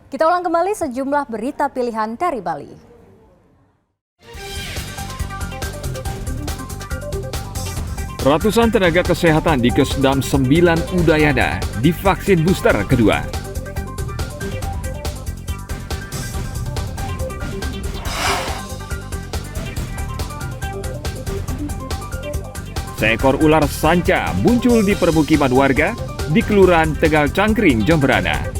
Kita ulang kembali sejumlah berita pilihan dari Bali. Ratusan tenaga kesehatan di Kesdam 9 Udayana divaksin booster kedua. Seekor ular sanca muncul di permukiman warga di Kelurahan Tegal Cangkring, Jemberana.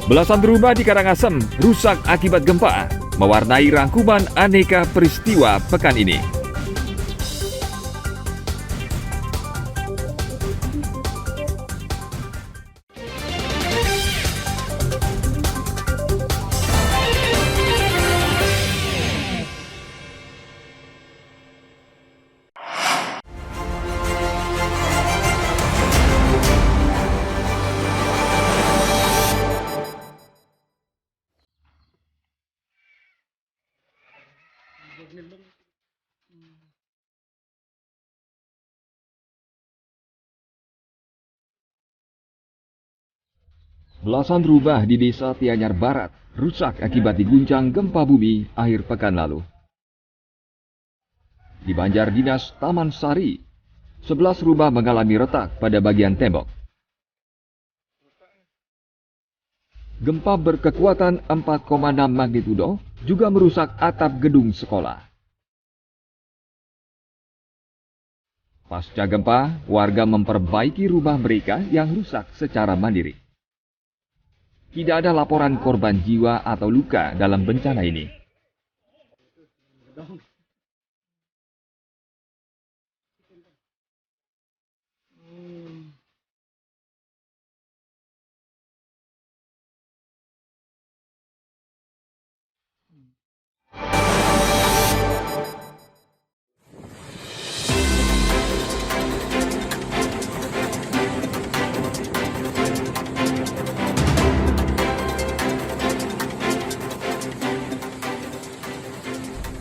Belasan rumah di Karangasem rusak akibat gempa, mewarnai rangkuman aneka peristiwa pekan ini. Belasan rumah di Desa Tianyar Barat rusak akibat diguncang gempa bumi akhir pekan lalu. Di Banjar Dinas Taman Sari, 11 rumah mengalami retak pada bagian tembok. Gempa berkekuatan 4,6 magnitudo juga merusak atap gedung sekolah. Pasca gempa, warga memperbaiki rumah mereka yang rusak secara mandiri. Tidak ada laporan korban jiwa atau luka dalam bencana ini.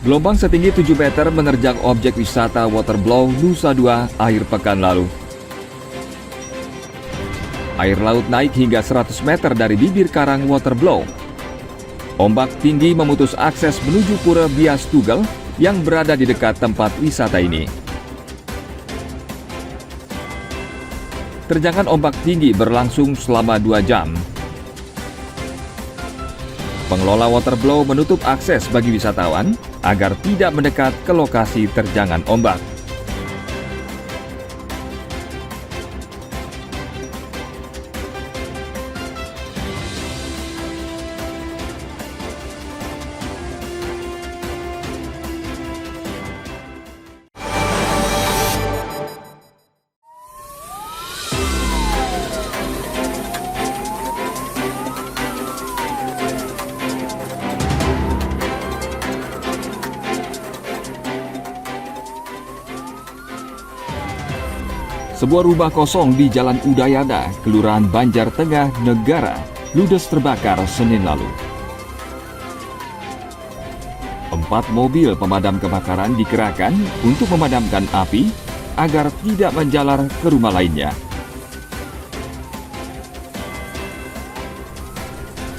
Gelombang setinggi 7 meter menerjang objek wisata Waterblow Nusa Dua akhir pekan lalu. Air laut naik hingga 100 meter dari bibir karang Waterblow. Ombak tinggi memutus akses menuju Pura Bias Tugel yang berada di dekat tempat wisata ini. Terjangan ombak tinggi berlangsung selama 2 jam. Pengelola Waterblow menutup akses bagi wisatawan agar tidak mendekat ke lokasi terjangan ombak. Sebuah rumah kosong di Jalan Udayana, Kelurahan Banjar Tengah, Negara, ludes terbakar Senin lalu. 4 mobil pemadam kebakaran dikerahkan untuk memadamkan api agar tidak menjalar ke rumah lainnya.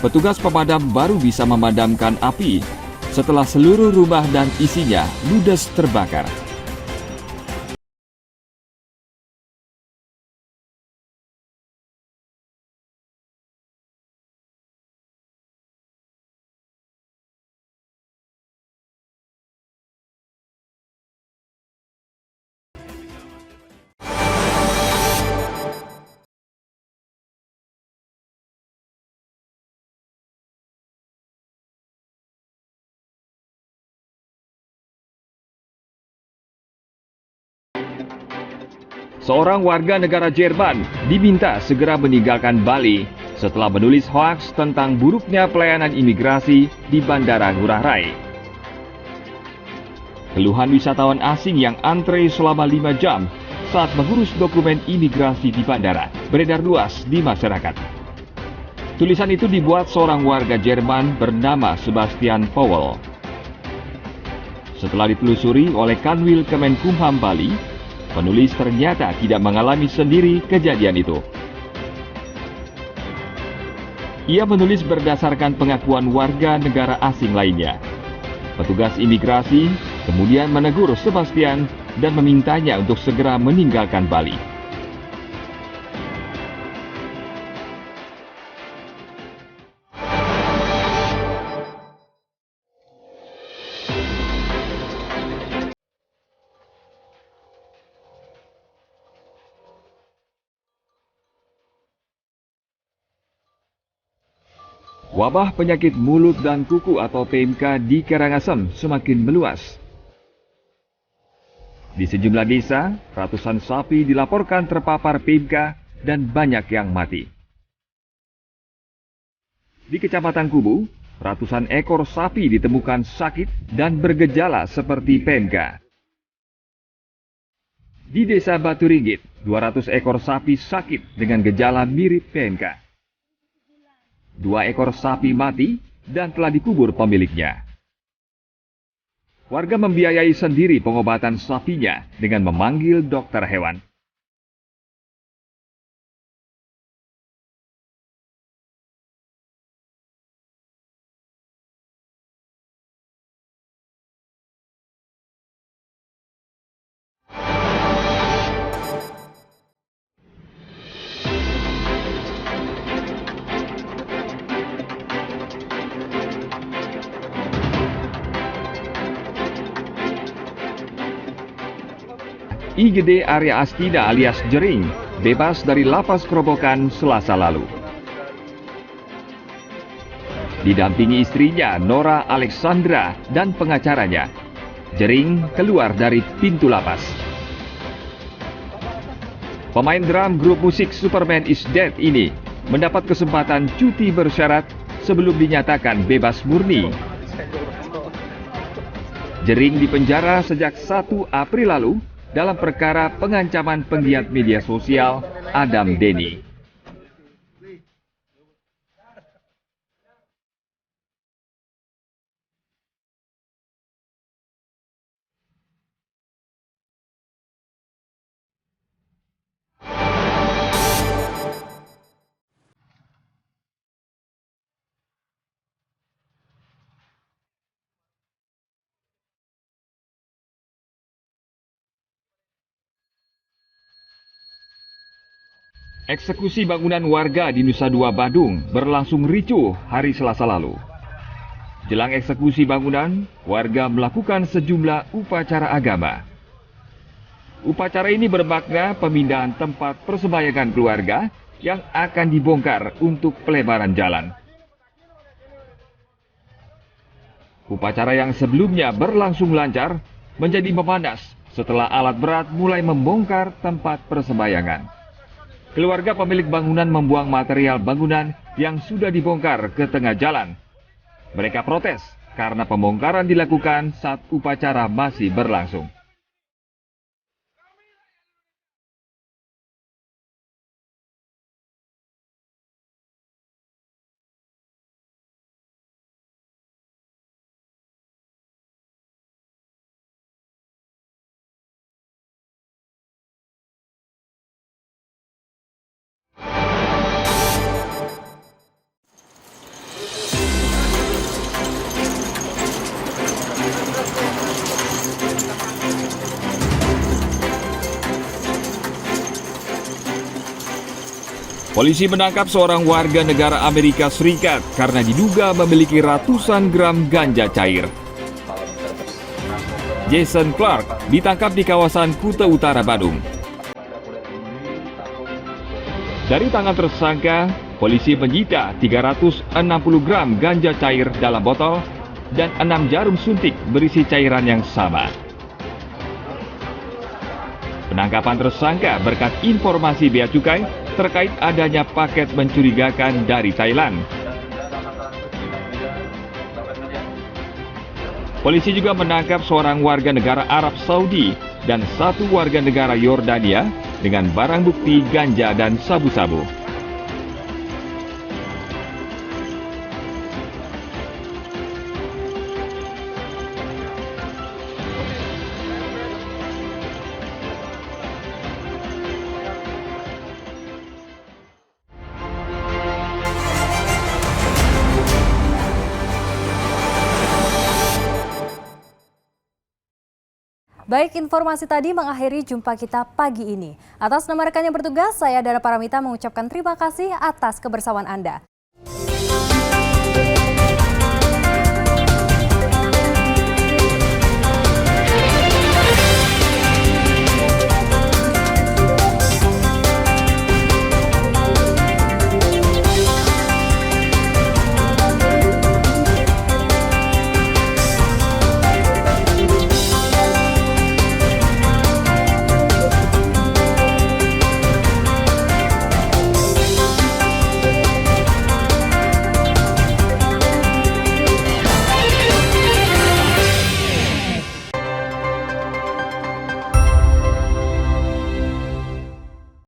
Petugas pemadam baru bisa memadamkan api setelah seluruh rumah dan isinya ludes terbakar. Seorang warga negara Jerman diminta segera meninggalkan Bali setelah menulis hoaks tentang buruknya pelayanan imigrasi di Bandara Ngurah Rai. Keluhan wisatawan asing yang antre selama 5 jam saat mengurus dokumen imigrasi di bandara beredar luas di masyarakat. Tulisan itu dibuat seorang warga Jerman bernama Sebastian Powell. Setelah ditelusuri oleh Kanwil Kemenkumham Bali, penulis ternyata tidak mengalami sendiri kejadian itu. Ia menulis berdasarkan pengakuan warga negara asing lainnya. Petugas imigrasi kemudian menegur Sebastian dan memintanya untuk segera meninggalkan Bali. Wabah penyakit mulut dan kuku atau PMK di Karangasem semakin meluas. Di sejumlah desa, ratusan sapi dilaporkan terpapar PMK dan banyak yang mati. Di Kecamatan Kubu, ratusan ekor sapi ditemukan sakit dan bergejala seperti PMK. Di Desa Batu Ringgit, 200 ekor sapi sakit dengan gejala mirip PMK. 2 ekor sapi mati dan telah dikubur pemiliknya. Warga membiayai sendiri pengobatan sapinya dengan memanggil dokter hewan. IGD Arya Astida alias Jering bebas dari lapas Kerobokan Selasa lalu. Didampingi istrinya Nora Alexandra dan pengacaranya, Jering keluar dari pintu lapas. Pemain drum grup musik Superman is Dead ini mendapat kesempatan cuti bersyarat sebelum dinyatakan bebas murni. Jering dipenjara sejak 1 April lalu dalam perkara pengancaman penggiat media sosial Adam Denny. Eksekusi bangunan warga di Nusa Dua Badung berlangsung ricuh hari Selasa lalu. Jelang eksekusi bangunan, warga melakukan sejumlah upacara agama. Upacara ini bermakna pemindahan tempat persembayangan keluarga yang akan dibongkar untuk pelebaran jalan. Upacara yang sebelumnya berlangsung lancar menjadi memanas setelah alat berat mulai membongkar tempat persembayangan. Keluarga pemilik bangunan membuang material bangunan yang sudah dibongkar ke tengah jalan. Mereka protes karena pembongkaran dilakukan saat upacara masih berlangsung. Polisi menangkap seorang warga negara Amerika Serikat karena diduga memiliki ratusan gram ganja cair. Jason Clark ditangkap di kawasan Kuta Utara, Badung. Dari tangan tersangka, polisi menyita 360 gram ganja cair dalam botol dan 6 jarum suntik berisi cairan yang sama. Penangkapan tersangka berkat informasi bea cukai terkait adanya paket mencurigakan dari Thailand. Polisi juga menangkap seorang warga negara Arab Saudi dan 1 warga negara Yordania dengan barang bukti ganja dan sabu-sabu. Baik, informasi tadi mengakhiri jumpa kita pagi ini. Atas nama rekan yang bertugas, saya Dara Paramita mengucapkan terima kasih atas kebersamaan Anda.